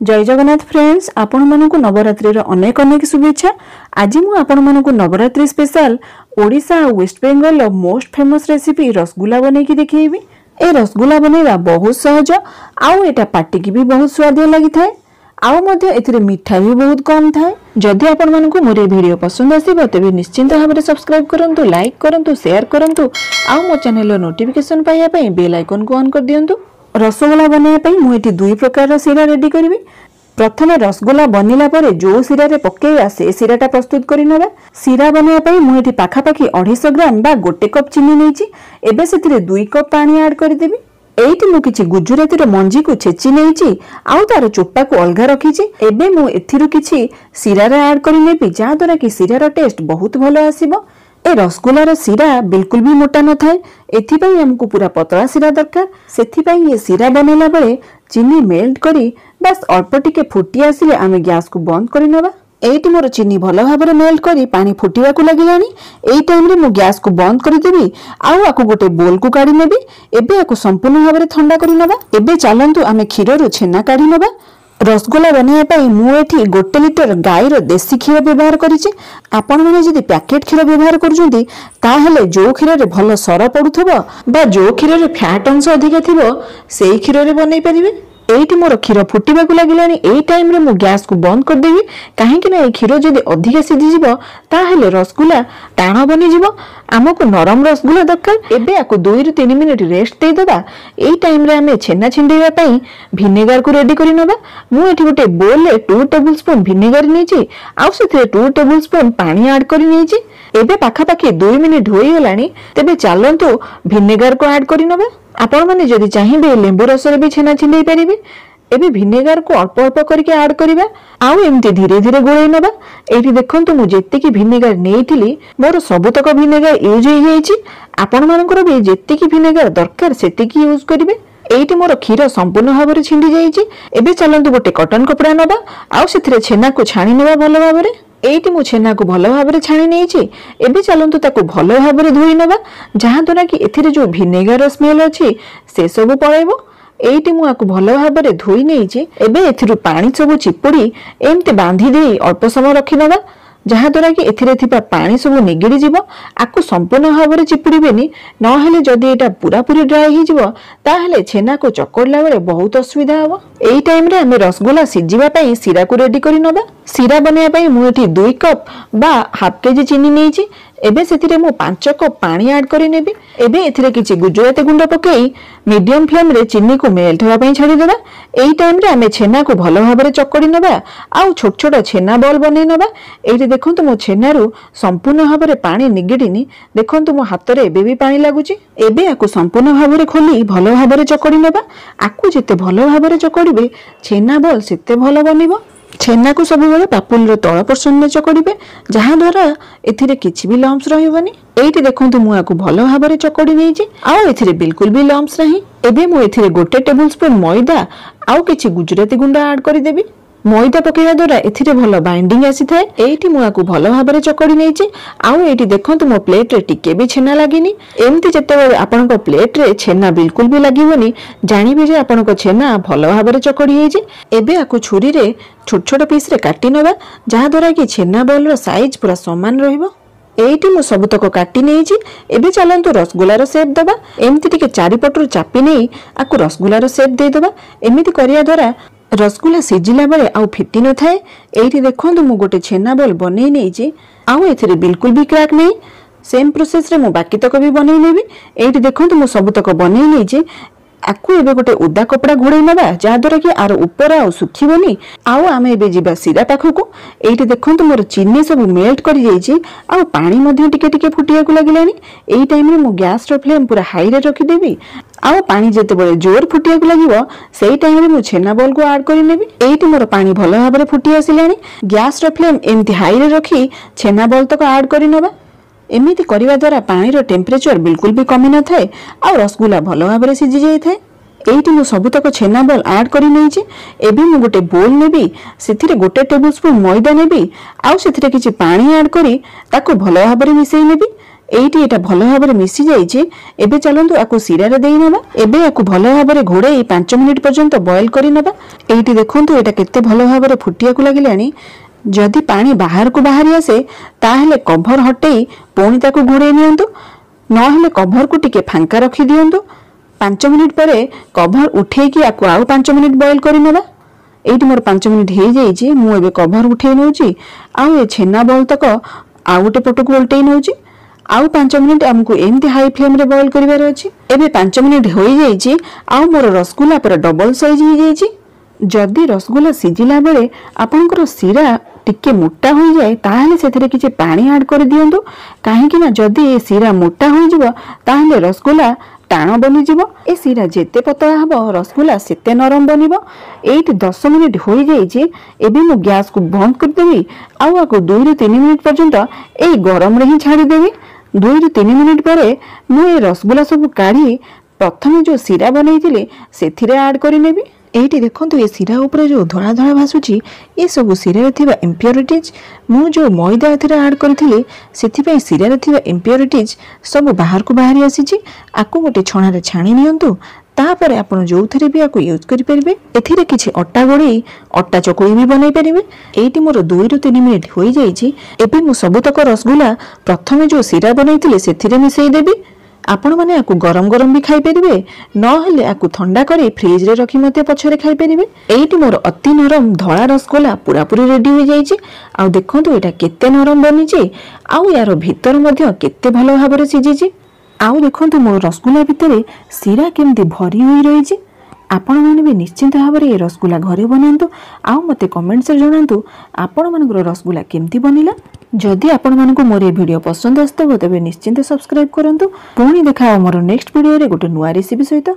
जय जगन्नाथ फ्रेंड्स, आपण मानक नवरात्रि अनेक अनेक शुभेच्छा। आज मु आपण मानक नवरात्रि स्पेशल ओडिशा और West Bengal most famous recipe rasgulla बने की देखिएबी। ए रसगुल्ला बनैबा बहुत सहज आउ एटा पार्टी की भी बहुत स्वाद लगी थाए आउ मध्य एथिरे मिठा भी बहुत कम थाए। जदि आपण मानक मोर वीडियो पसंद आसीबो तेबे निश्चिंत भाव में सब्सक्राइब करंतु, लाइक करंतु, शेयर करंतु आउ मो चैनल नोटिफिकेशन पाइया पई बेल आइकन को ऑन कर दियंतु। रसगोल्ला बनाइबा पई मुझे दुई प्रकार सीरा रेडी करी। प्रथमे रसगोल्ला बनिला परे जो सीरा रे पकेइबा से सीराटा प्रस्तुत करि नबा। सीरा बनाइबा पई मुझे पाखापाखि 250 ग्राम बा 1 कप चीनी नेइची। एबे सेथिरे 2 कप पानी ऐड करि देबी। एइटी मु किछि गुजराती रो मंजी को छेची नेइची आउ तार चोपा को अलगा रखिछि। एबे मु एथिरु किछि सीरा रे ऐड करि नेबी जा द्वारा कि सीरा रो टेस्ट बहुत भलो आसीबो। ए रसगुल्लार सीरा बिल्कुल भी मोटा न थाए, एथिपाई हमको पूरा पतला सीरा दरकार। सेथिपाई ये सीरा बनेला बेले चीनी मेल्ट करी बस अल्प टिके फुटी आसिले आमे गैस को बंद करि नबा। एइटी मोर चीनी भलो भाबरे मेल्ट करी पानी फुटिवा को लागिलानी। एई टाइम रे मु गैस को बंद करि देबी आउ आकु गोटे बोल को काढी नेबी। एबे आकु संपूर्ण भाबरे ठंडा करि नबा। एबे चलंतु आमे क्षीर रो छेना काढी नबा। रसगुल्ला बनाइबा पई मु एठी 1 लिटर गाईर देसी क्षीर व्यवहार करिछि। आपण माने जदि पैकेट क्षीर व्यवहार करूछंती ताहेले जो क्षीर रे भलो सर पडुथबो बा जो क्षीर रे फैट अंश अधिक थिबो सेई क्षीर रे बनाई परिबे। एइटी मोर क्षीर फुटिबा को लागिलानी। एई टाइम रे मु गैस को बंद कर देबी काहे कि ना ए क्षीर जदि अधिक सिद्धि जिवो ताहेले रसगुल्ला टाण बनि जिवो। हमको नरम रसगुल्ला दरकार। एबे आको 2 ରୁ 3 मिनिट रेस्ट दे दबा। एई टाइम रे हमें छेना छिंडेबा पई विनेगर को रेडी करि नबा। मु एठी गोटे बोल ले 2 टेबलस्पून विनेगर नेछि आउ सेथे 2 टेबलस्पून पानी ऐड करि नेछि। एबे पाखापाखि 2 मिनिट होई गलानी। तेबे चलंतु विनेगर को ऐड करि नबा। आपण माने जदि चाहिबे लेंबू रस रे भी छेना छिंडेई परिबे। एबे विनेगर को अल्प अल्प करके ऐड करिबा आउ एमती धीरे धीरे गोळेई नबा। एठी देखंतु मु जेत्ते की विनेगर नेइथिली मोर सबुतक विनेगर यूज होई जाईची। आपण मानकर भी जेत्ते की विनेगर दरकार सेते की यूज करिवे। एइटी मोर क्षीर संपूर्ण भाबरे छिंडी जाईची। एबे चलंतु गोटे कॉटन कपड़ा नबा आउ सेथिरे छेना को छाणी नबा भलो भाबरे। एइटी मु छेना को भलो भाबरे छाणी नेइची। एबे चलंतु ताको भलो भाबरे धोई नबा जहां द्वारा कि एथिरे जो विनेगर स्मेल अछि से सब पळेबो। एइटी मु आको भलो भाबरे धोई नेइची। एबे एथिरु पानी सब चिपुड़ी एमते बांधी देई अल्प समय रखि नबा जहां द्वारा कि एथिरे थिपा पानी सब निगिड़ी जिवो। आको संपूर्ण भाबरे चिपुड़ीबेनी न हेले जदि एटा पूरा पूरी ड्राई हि जिवो ताहेले छेना को चकड़ला बेले बहुत असुविधा हबो। एई टाइम रे हमें रसगुल्ला सिजिबा पई सीरा को रेडी करि नबा। सीरा बनेया पई मु एठी 2 कप बा हाफ केजी चीनी नेइची। एबे सेथिरे मु 5 कप पानी ऐड करि नेबी। एबे एथिरे किछि गुजराती गुंड पकेई मीडियम फ्लेम रे चीनी को मेल्ट होवा पई छाडी देबा। एई टाइम रे हमें छेना को भलो भाबरे चकड़ी नबा आउ छोट छोट छेना बॉल बनै नबा। एइटे देखंतु मो छेनारू संपूर्ण भाबरे पानी निगिडिनी। देखंतु मो हाथ रे एबे भी पानी लागुची। एबे आकु संपूर्ण भाबरे खोली भलो भाबरे चकड़ी नबा। आकु जेते भलो भाबरे चकड़ीबे छेना बॉल सेते भलो बनिबो। छेना को सब बेले पापुल रो तळ पोर्शन में चकड़ीबे जहां द्वारा एथिरे किछि भी लम्स रहिबनी। एइटे देखंतु मु आकु भलो भाबरे चकड़ी नेइछि आउ एथिरे बिल्कुल भी लम्स नाही। एबे मु एथिरे 1 टेबलस्पून मैदा आउ किछि गुजराती गुंडा ऐड करि देबी। मैदा पकेଇବା द्वारा एथिरे भलो बाइंडिंग आसी थाए। एइटी मु आकु भलो भाबरे चकड़ी नेइछि आउ एइटी देखंतु मो प्लेट रे टिके भी छेना लागिनी। एमती जते आपनक प्लेट रे छेना बिल्कुल भी लागिबोनी जानिबे जे आपनक छेना भलो भाबरे चकड़ी हेछि। एबे आकु छुरी रे छोट छोट पीस रे काटी नबा जहां द्वारा कि छेना बॉल रो साइज पूरा समान रहिबो। एइटी मु सबुतक काटी नेइछि। एबे चलंतु रसगुल्ला रो शेप दबा। एमती टिके चारिपटरु चापी नेइ आकु रसगुल्ला रो शेप दे दबा। एमिति करिया द्वारा रसगुल्ला सिजिला बेले आउ फिटी न थाए। एइठी देखंतु मु गोटे छेना बॉल बनै नेइछि आउ एथिरे बिल्कुल भी क्रैक नै। सेम प्रोसेस रे मु बाकी तक भी बनै नेबी। एइठी देखंतु मु सब तक बनै नेइछि। आकु एबे गोटे उदा कपड़ा घोड़ै नबा जा द्वारा कि आरो ऊपर आ सुखिबोनी आउ आमे एबे जिबा सीरा पाखकु। एइठी देखंतु मोर चीनी सब मेल्ट करि जाईछि आउ पानी मध्ये टिके टिके फुटिया को लागिलानी। एई टाइम रे मु गैस रो फ्लेम पूरा हाई रे रखि देबी आउ पानी जेते बेले जोर फुटिया को लागिवो सेई टाइम रे मु छेना बॉल को ऐड करि नेबी। एइठी मोर पानी भलो भाबरे फुटी आसिलानी। गैस रो फ्लेम एमती हाई रे रखी छेना बॉल तक ऐड करि नबा। एमिति करिवा द्वारा पानी रो टेम्परेचर बिल्कुल भी कमी न थाए आ रसगुल्ला भलो भाबरे सिझी जाई थाए। एइठी मु सबुतक छेना बॉल ऐड करि नेइछि। एबे मु गोटे बोल नेबी सेथिरे 1 टेबलस्पून मैदा नेबी आउ सेथिरे किछि पानी ऐड करी ताको भलो भाबरे मिसेई नेबी। এইটি এটা ভাল ভাବରେ মিশি যাইছে। এবে চলন্তু আকু সিরারে দেই নেবা। এবে আকু ভাল ভাବରେ ঘোড়াই 5 মিনিট পর্যন্ত বয়েল কৰি নেবা। এইটি দেখন্তু এটা কেতে ভাল ভাବରେ ফুটিয়াকু লাগিলানি। যদি পানি বাহারକୁ ବାହାରି ଆସେ ତାହେଲେ କଭର ହଟେଇ ପୁଣି ତାକୁ ଘୋଡ଼େଇ ନିଅନ୍ତୁ, ନହେଲେ କଭରକୁ ଟିକେ ଫାଙ୍କା ରଖି ଦିଅନ୍ତୁ। 5 ମିନିଟ୍ ପରେ କଭର ଉଠେଇକି ଆକୁ ଆଉ 5 ମିନିଟ୍ ବଏଲ କରିନେବା। ଏଇଠି ମୋର 5 ମିନିଟ୍ ହେଇଯାଇଛି। ମୁଁ ଏବେ କଭର ଉଠେଇ ନେଉଛି ଆଉ ଏ ଛେନା ବଲ୍ ତକ ଆଉ ଗୋଟେ ପଟକୁ ଓଲଟେଇ ନେଉଛି। ଆଉ 5 ମିନିଟ୍ ଆମକୁ ଏମିତି ହାଇ ଫ୍ଲେମ୍ରେ ବଏଲ କରିବାର ଅଛି। ଏବେ 5 ମିନିଟ୍ ହୋଇଯାଇଛି ଆଉ ମୋର ରସଗୁଲା ପୁରା ଡବଲ ସାଇଜ୍ ହେଇଯାଇଛି। ଯଦି ରସଗୁଲା ସିଝିଲା ବେଳେ ଆପଣଙ୍କର ଶିରା ଟିକେ ମୋଟା ହୋଇଯାଏ ତାହେଲେ ସେଥିରେ କିଛି ପାଣି ଆଡ୍ କରିଦିଅନ୍ତୁ, କାହିଁକି ନା ଯଦି ଏ ଶିରା ମୋଟା ହୋଇଯିବ ତାହେଲେ ରସଗୁଲା ଟାଣ ବନିଯିବ। ଏ ଶିରା ଯେତେ ପତଳା ହେବ ରସଗୁଲା ସେତେ ନରମ ବନିବ। ଏଇଠି 10 ମିନିଟ୍ ହୋଇଯାଇଛି। ଏବେ ମୁଁ ଗ୍ୟାସକୁ ବନ୍ଦ କରିଦେବି ଆଉ ଆକୁ 2 ରୁ 3 ମିନିଟ୍ ପର୍ଯ୍ୟନ୍ତ ଏଇ ଗରମରେ ହିଁ ଛାଡ଼ିଦେବି। 2 ରୁ 3 ମିନିଟ୍ ପରେ ମୁଁ ଏ ରସଗୁଲା ସବୁ କାଢ଼ି ପ୍ରଥମେ ଯେଉଁ ଶିରା ବନେଇଥିଲି ସେଥିରେ ଆଡ୍ କରିନେବି। এইটি দেখন্তু এ শিরা উপরে যে ধলা ধলা ভাসুছি এ সবু শিরারে থিবা ইম্পিউরিটিজ মু যে ময়দা এথিরে আড করিଥିଲି সেথিপাই শিরারে থিবা ইম্পিউরিটিজ সবু বাহারকু বাহারি আসিছি। আকু গোটে ছଣାରେ ଛାଣି ନିଅନ୍ତୁ। ତାପରେ ଆପଣ ଯୋଉଥିରେ ବି ଆକୁ ୟୁଜ୍ କରିପାରିବେ। ଏଥିରେ କିଛି ଅଟା ଗୋଳେଇ ଅଟା ଚକୁଳି ବି ବନେଇ ପାରିବେ। ଏଇଠି ମୋର 2 ରୁ 3 ମିନିଟ୍ ହୋଇଯାଇଛି। ଏବେ ମୁଁ ସବୁତକ ରସଗୁଲା ପ୍ରଥମେ ଯେଉଁ ଶିରା ବନେଇଥିଲି ସେଥିରେ ମିଶାଇ ଦେବି। आपण मैंने आपको गरम गरम भी खाई पारे, नहेले आपको ठंडा कर फ्रिज रे रखी मते पछरे खाई पारे। एइटी मोर अति नरम धला रसगोला पूरा पूरी रेडी हो जाइए। आउ देखंतु एटा केते नरम बनिचे आउ यार भीतर मध्य केते भलो भाबरे सिझिचे। आउ देखंतु मोर रसगोला भितरे सिरा केमती भरी होई रहिचे। आपण माने भी निश्चिंत भाबरे ए रसगोला घरे बनांतु आउ मते कमेंट्स रे जणांतु आपण मानकर रसगोला केमती बनिला। जदि आपण मानकु मोर ए वीडियो पसंद आस्तबो तबे निश्चिंत सब्सक्राइब करंतु। पुणी देखा मोर नेक्स्ट वीडियो रे गोटे नुआ रेसिपी सहित।